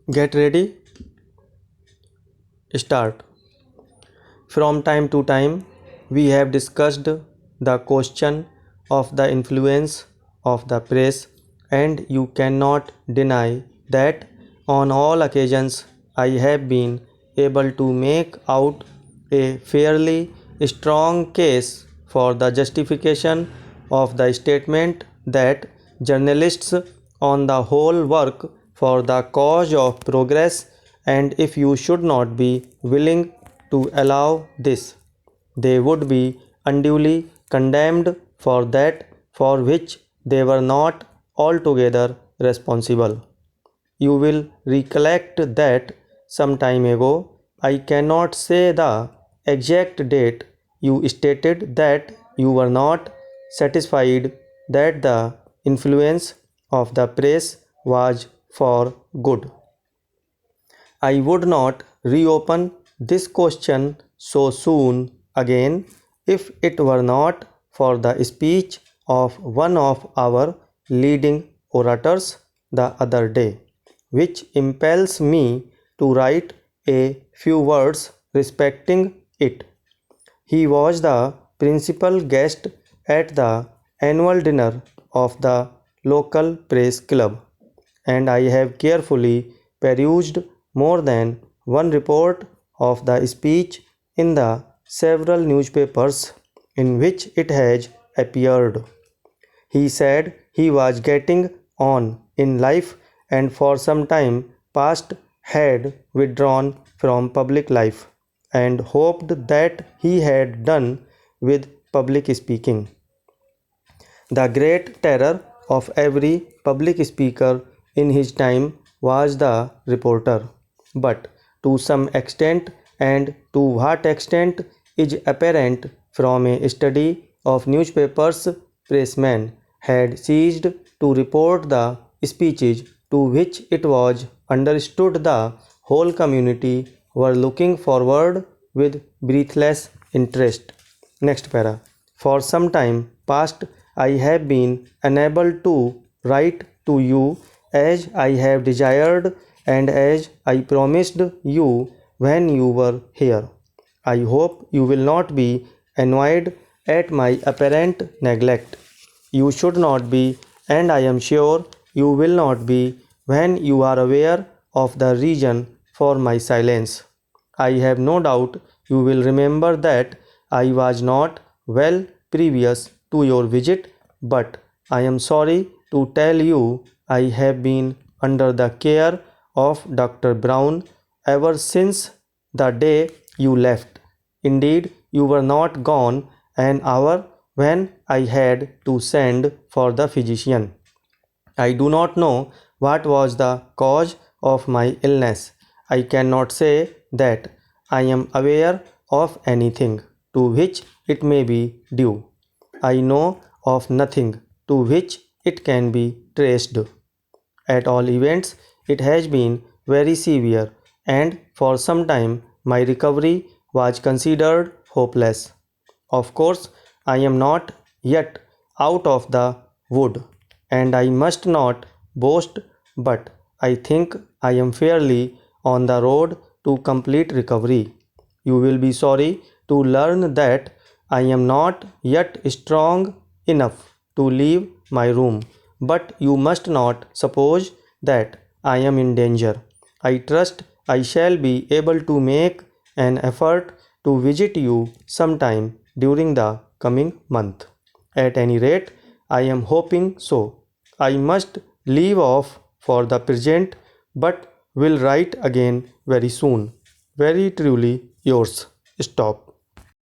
Get ready, start. From time to time, we have discussed the question of the influence of the press, and you cannot deny that on all occasions I have been able to make out a fairly strong case for the justification of the statement that journalists on the whole work for the cause of progress, and if you should not be willing to allow this, they would be unduly condemned for that for which they were not altogether responsible. You will recollect that some time ago, I cannot say the exact date, you stated that you were not satisfied that the influence of the press was for good. I would not reopen this question so soon again if it were not for the speech of one of our leading orators the other day, which impels me to write a few words respecting it. He was the principal guest at the annual dinner of the local press club, and I have carefully perused more than one report of the speech in the several newspapers in which it has appeared. He said he was getting on in life and for some time past had withdrawn from public life and hoped that he had done with public speaking. The great terror of every public speaker in his time was the reporter, but to some extent, and to what extent is apparent from a study of newspapers, pressmen had ceased to report the speeches to which it was understood the whole community were looking forward with breathless interest. Next para. For some time past, I have been unable to write to you as I have desired and as I promised you when you were here. I hope you will not be annoyed at my apparent neglect. You should not be, and I am sure you will not be when you are aware of the reason for my silence. I have no doubt you will remember that I was not well previous to your visit, but I am sorry to tell you I have been under the care of Dr. Brown ever since the day you left. Indeed, you were not gone an hour when I had to send for the physician. I do not know what was the cause of my illness. I cannot say that I am aware of anything to which it may be due. I know of nothing to which it can be traced. At all events, it has been very severe, and for some time my recovery was considered hopeless. Of course, I am not yet out of the wood, and I must not boast, but I think I am fairly on the road to complete recovery. You will be sorry to learn that I am not yet strong enough to leave my room, but you must not suppose that I am in danger. I trust I shall be able to make an effort to visit you sometime during the coming month. At any rate, I am hoping so. I must leave off for the present, but will write again very soon. Very truly yours. Stop.